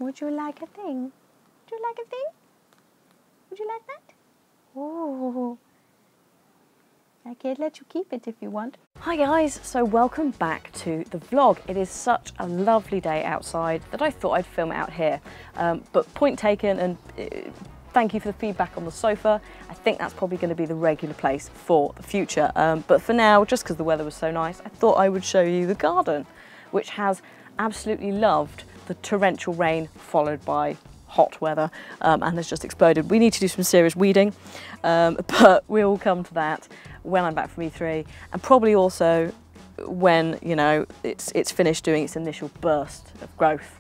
Would you like a thing? Would you like a thing? Would you like that? Oh, I can't let you keep it if you want. Hi guys, so welcome back to the vlog. It is such a lovely day outside that I thought I'd film it out here. But point taken, and thank you for the feedback on the sofa. I think that's probably going to be the regular place for the future. But for now, just because the weather was so nice, I thought I would show you the garden, which has absolutely loved the torrential rain followed by hot weather and has just exploded. We need to do some serious weeding, but we'll come to that when I'm back from E3, and probably also when, you know, it's finished doing its initial burst of growth,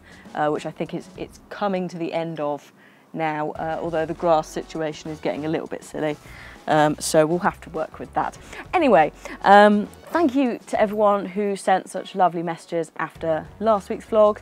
which I think it's coming to the end of now, although the grass situation is getting a little bit silly. So we'll have to work with that. Anyway, thank you to everyone who sent such lovely messages after last week's vlog.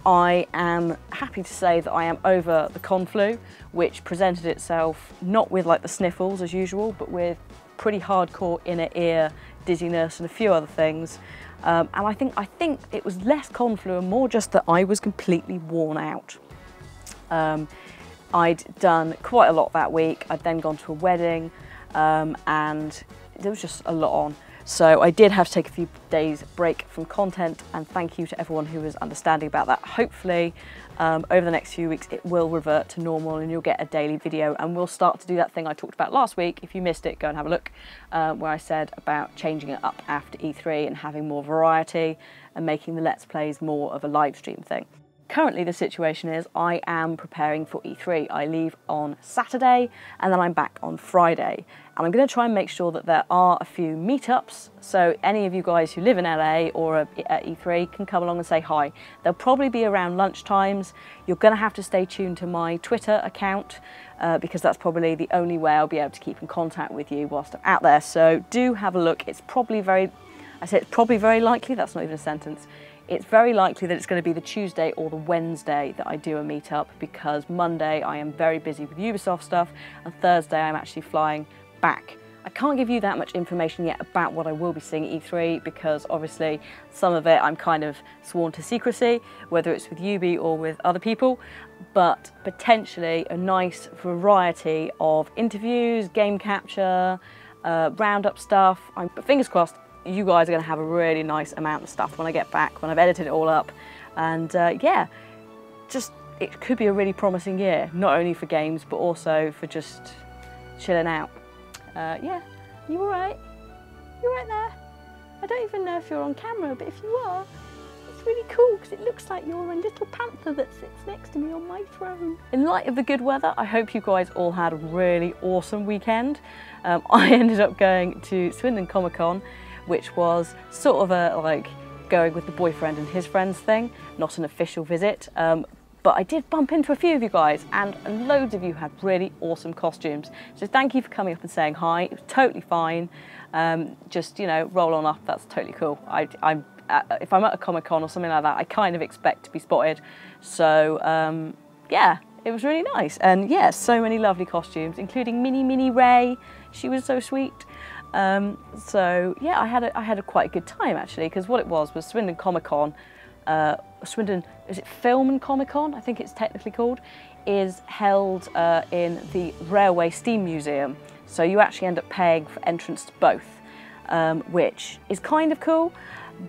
I am happy to say that I am over the conflu, which presented itself not with like the sniffles as usual, but with pretty hardcore inner ear dizziness and a few other things. And I think it was less conflu and more just that I was completely worn out. I'd done quite a lot that week. I'd then gone to a wedding, and there was just a lot on. So I did have to take a few days break from content, and thank you to everyone who was understanding about that. Hopefully over the next few weeks it will revert to normal and you'll get a daily video, and we'll start to do that thing I talked about last week. If you missed it, go and have a look, where I said about changing it up after E3 and having more variety and making the Let's Plays more of a live stream thing. Currently the situation is I am preparing for E3. I leave on Saturday and then I'm back on Friday. And I'm going to try and make sure that there are a few meetups, so any of you guys who live in LA or at E3 can come along and say hi. They'll probably be around lunchtimes. You're going to have to stay tuned to my Twitter account because that's probably the only way I'll be able to keep in contact with you whilst I'm out there. So do have a look. It's probably very likely, that's not even a sentence. It's very likely that it's going to be the Tuesday or the Wednesday that I do a meetup, because Monday I am very busy with Ubisoft stuff and Thursday I'm actually flying back. I can't give you that much information yet about what I will be seeing at E3 because obviously some of it I'm kind of sworn to secrecy, whether it's with Ubi or with other people, but potentially a nice variety of interviews, game capture, roundup stuff. But fingers crossed, you guys are going to have a really nice amount of stuff when I get back, when I've edited it all up. And yeah, it could be a really promising year, not only for games, but also for just chilling out. Yeah, you all right? You all right there? I don't even know if you're on camera, but if you are, it's really cool because it looks like you're a little panther that sits next to me on my throne. In light of the good weather, I hope you guys all had a really awesome weekend. I ended up going to Swindon Comic-Con, which was sort of a like going with the boyfriend and his friends thing, not an official visit. But I did bump into a few of you guys, and loads of you had really awesome costumes. So thank you for coming up and saying hi. It was totally fine. Just, you know, roll on up, that's totally cool. If I'm at a Comic-Con or something like that, I kind of expect to be spotted. So yeah, it was really nice. And yeah, so many lovely costumes, including Mini Ray. She was so sweet. So yeah, I had a quite a good time actually, because what it was Swindon Comic-Con, Swindon, is it Film and Comic-Con, I think it's technically called, is held in the Railway Steam Museum. So you actually end up paying for entrance to both, which is kind of cool.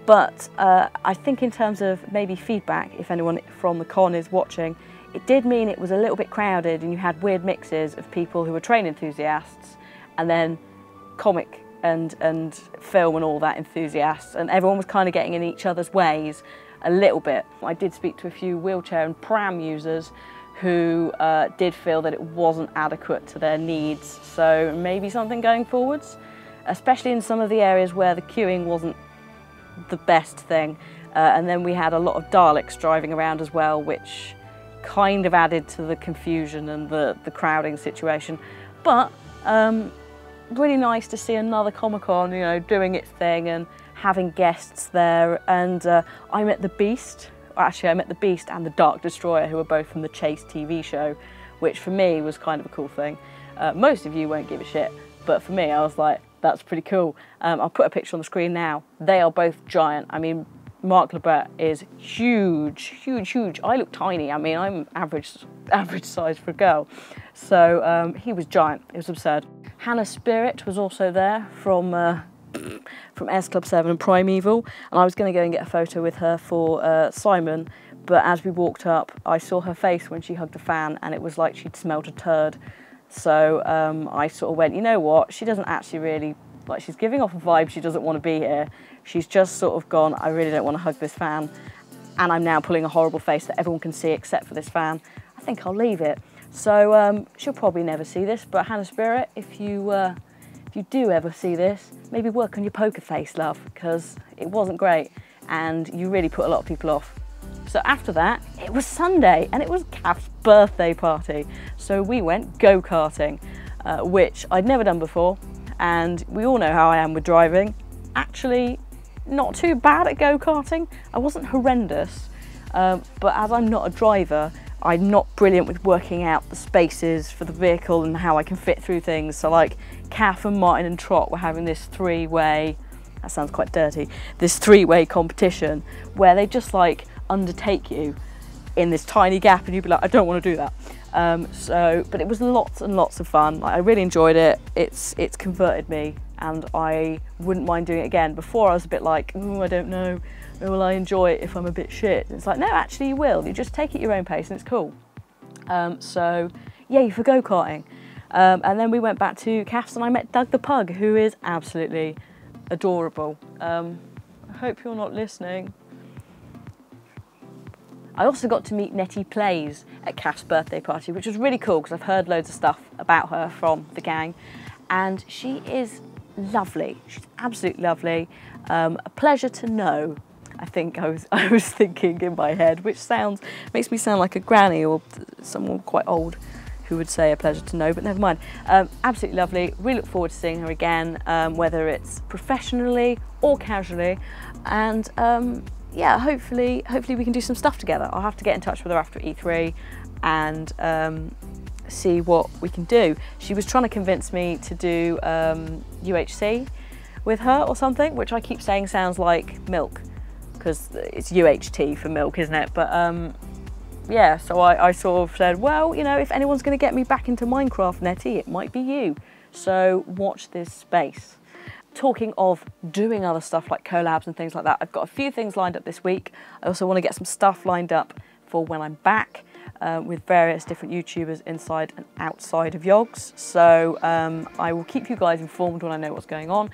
But I think in terms of maybe feedback, if anyone from the con is watching, it did mean it was a little bit crowded and you had weird mixes of people who were train enthusiasts and then comic and film and all that enthusiasts, and everyone was kind of getting in each other's ways a little bit. I did speak to a few wheelchair and pram users who did feel that it wasn't adequate to their needs, so maybe something going forwards, especially in some of the areas where the queuing wasn't the best thing. And then we had a lot of Daleks driving around as well, which kind of added to the confusion and the crowding situation. But really nice to see another Comic-Con, you know, doing its thing and having guests there. And I met the Beast. Actually, I met the Beast and the Dark Destroyer, who were both from the Chase TV show, which for me was kind of a cool thing. Most of you won't give a shit, but for me, I was like, that's pretty cool. I'll put a picture on the screen now. They are both giant. I mean, Mark Lebet is huge, huge, huge. I look tiny. I mean, I'm average size for a girl. So he was giant. It was absurd. Hannah Spirit was also there from S Club 7 and Primeval, and I was going to go and get a photo with her for Simon, but as we walked up, I saw her face when she hugged a fan, and it was like she'd smelled a turd. So I sort of went, you know what, she doesn't actually really, like, she's giving off a vibe she doesn't want to be here. She's just sort of gone, I really don't want to hug this fan, and I'm now pulling a horrible face that everyone can see except for this fan. I think I'll leave it. So she'll probably never see this, but Hannah Spirit, if you do ever see this, maybe work on your poker face, love, because it wasn't great and you really put a lot of people off. So after that, it was Sunday and it was Kath's birthday party. So we went go-karting, which I'd never done before, and we all know how I am with driving. Actually, not too bad at go-karting. I wasn't horrendous, but as I'm not a driver, I'm not brilliant with working out the spaces for the vehicle and how I can fit through things. So like Kath and Martin and Trot were having this three-way, that sounds quite dirty, this three-way competition where they just like undertake you in this tiny gap and you'd be like, I don't want to do that. But it was lots and lots of fun. Like, I really enjoyed it. It's converted me and I wouldn't mind doing it again. Before I was a bit like, oh, I don't know, will I enjoy it if I'm a bit shit? It's like, no, actually you will. You just take it at your own pace and it's cool. So yay for go-karting. And then we went back to Kath's and I met Doug the Pug, who is absolutely adorable. I hope you're not listening. I also got to meet Nettie Plays at Kath's birthday party, which was really cool because I've heard loads of stuff about her from the gang, and she is lovely. She's absolutely lovely. A pleasure to know, I think I was thinking in my head, which makes me sound like a granny or someone quite old who would say a pleasure to know, but never mind. Absolutely lovely. Really look forward to seeing her again, whether it's professionally or casually, and yeah, hopefully we can do some stuff together. I'll have to get in touch with her after E3 and see what we can do. She was trying to convince me to do UHC with her or something, which I keep saying sounds like milk, because it's UHT for milk, isn't it? But yeah, so I sort of said, well, you know, if anyone's going to get me back into Minecraft, Nettie, it might be you. So watch this space. Talking of doing other stuff like collabs and things like that, I've got a few things lined up this week. I also want to get some stuff lined up for when I'm back with various different YouTubers inside and outside of Yogs. So I will keep you guys informed when I know what's going on,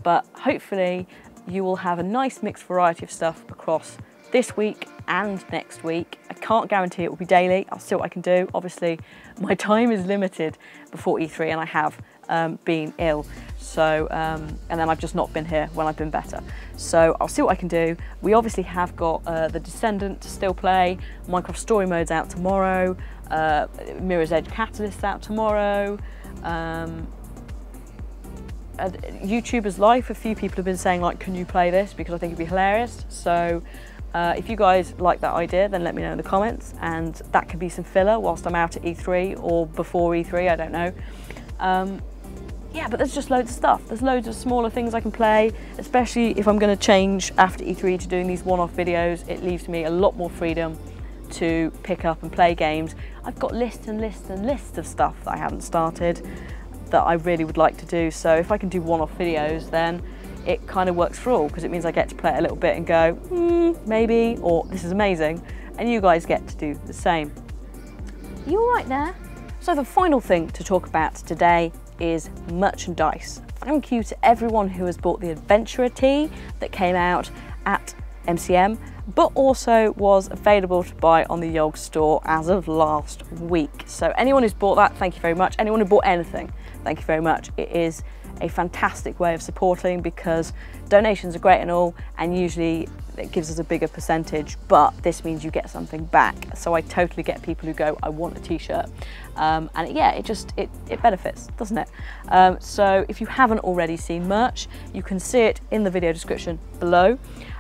but hopefully you will have a nice mixed variety of stuff across this week and next week. I can't guarantee it will be daily. I'll see what I can do. Obviously, my time is limited before E3 and I have been ill. So, and then I've just not been here when I've been better. So I'll see what I can do. We obviously have got The Descendant to still play, Minecraft Story Mode's out tomorrow, Mirror's Edge Catalyst's out tomorrow, YouTuber's Life, a few people have been saying like, can you play this? Because I think it'd be hilarious. So if you guys like that idea, then let me know in the comments, and that could be some filler whilst I'm out at E3 or before E3, I don't know. Yeah, but there's just loads of stuff. There's loads of smaller things I can play, especially if I'm going to change after E3 to doing these one-off videos. It leaves me a lot more freedom to pick up and play games. I've got lists and lists and lists of stuff that I haven't started that I really would like to do. So if I can do one-off videos, then it kind of works for all, because it means I get to play it a little bit and go, maybe, or this is amazing, and you guys get to do the same. You all right there? So the final thing to talk about today is merchandise. Thank you to everyone who has bought the Adventurer tee that came out at MCM, but also was available to buy on the Yogs store as of last week. So anyone who's bought that, thank you very much. Anyone who bought anything, thank you very much. It is a fantastic way of supporting, because donations are great and all, and usually it gives us a bigger percentage, but this means you get something back. So I totally get people who go, I want a t-shirt. And yeah, it benefits, doesn't it? So if you haven't already seen merch, you can see it in the video description below.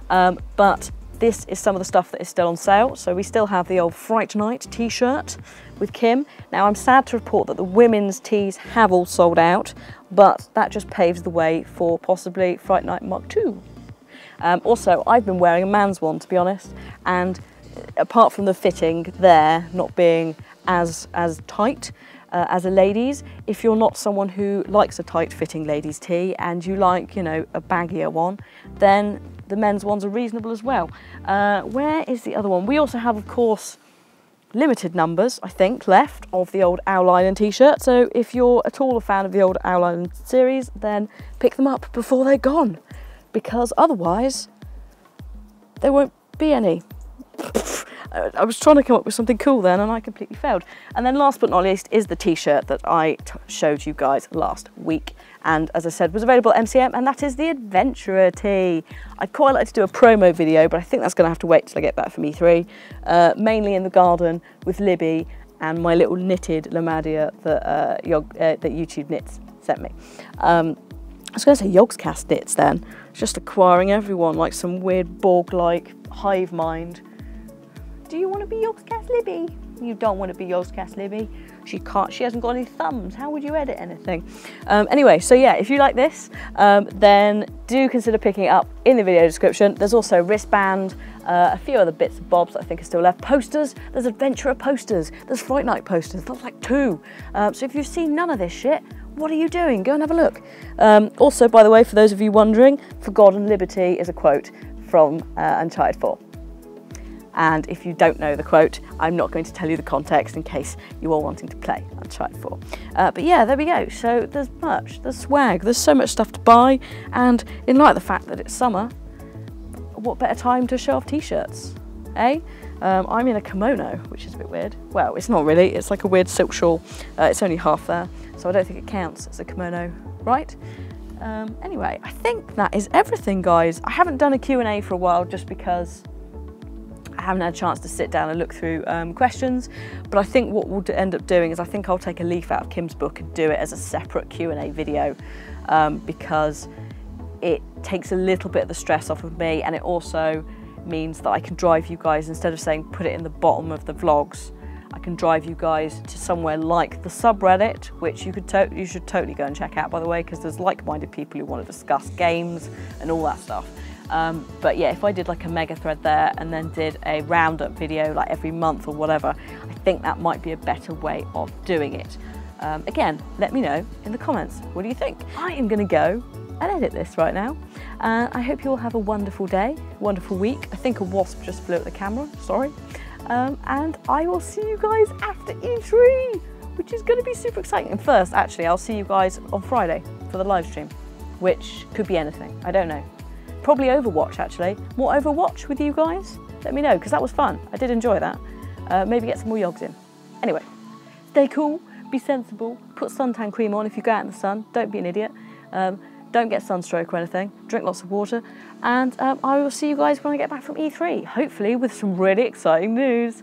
But this is some of the stuff that is still on sale. So we still have the old Fright Night t-shirt with Kim. Now I'm sad to report that the women's tees have all sold out, but that just paves the way for possibly Fright Night Mark II. Also, I've been wearing a man's one, to be honest, and apart from the fitting there not being as tight as a lady's, if you're not someone who likes a tight fitting ladies tee and you like, you know, a baggier one, then the men's ones are reasonable as well. Where is the other one? We also have, of course, limited numbers, I think, left of the old Owl Island t-shirt. So if you're at all a fan of the old Owl Island series, then pick them up before they're gone, because otherwise there won't be any. I was trying to come up with something cool then and I completely failed. And then last but not least is the t-shirt that I showed you guys last week, and as I said was available at MCM, and that is the Adventurer tee. I'd quite like to do a promo video, but I think that's going to have to wait till I get back from E3, mainly in the garden with Libby and my little knitted Lamadia that YouTube Knits sent me. I was going to say Yogscast knits then, just acquiring everyone like some weird Borg-like hive mind. Do you want to be Yogscast Libby? You don't want to be Yogscast Libby. She hasn't got any thumbs. How would you edit anything? Anyway, so yeah, if you like this, then do consider picking it up in the video description. There's also wristband, a few other bits and bobs that I think are still left. Posters, there's Adventurer posters, there's Fright Night posters, there's like 2. So if you've seen none of this shit, what are you doing? Go and have a look. Also, by the way, for those of you wondering, Forgotten Liberty is a quote from Uncharted 4. And if you don't know the quote, I'm not going to tell you the context in case you are wanting to play Uncharted 4. But yeah, there we go. So there's merch, there's swag, there's so much stuff to buy. And in light of the fact that it's summer, what better time to show off t-shirts, eh? I'm in a kimono, which is a bit weird. Well, it's not really, it's like a weird silk shawl. It's only half there, so I don't think it counts as a kimono, right? Anyway, I think that is everything, guys. I haven't done a Q&A for a while just because I haven't had a chance to sit down and look through questions, but I think what we'll end up doing is I think I'll take a leaf out of Kim's book and do it as a separate Q&A video, because it takes a little bit of the stress off of me, and it also means that I can drive you guys, instead of saying put it in the bottom of the vlogs, I can drive you guys to somewhere like the subreddit, which you should totally go and check out, by the way, because there's like-minded people who want to discuss games and all that stuff. But yeah, if I did like a mega thread there and then did a roundup video like every month or whatever, I think that might be a better way of doing it. Again, let me know in the comments. What do you think? I am going to go and edit this right now. I hope you all have a wonderful day, wonderful week. I think a wasp just flew at the camera, sorry. And I will see you guys after E3, which is going to be super exciting. And first, actually, I'll see you guys on Friday for the live stream, which could be anything, I don't know. Probably Overwatch, actually. More Overwatch with you guys? Let me know, because that was fun. I did enjoy that. Maybe get some more yogs in. Anyway, stay cool, be sensible, put suntan cream on if you go out in the sun, don't be an idiot. Don't get sunstroke or anything, drink lots of water, and I will see you guys when I get back from E3, hopefully with some really exciting news.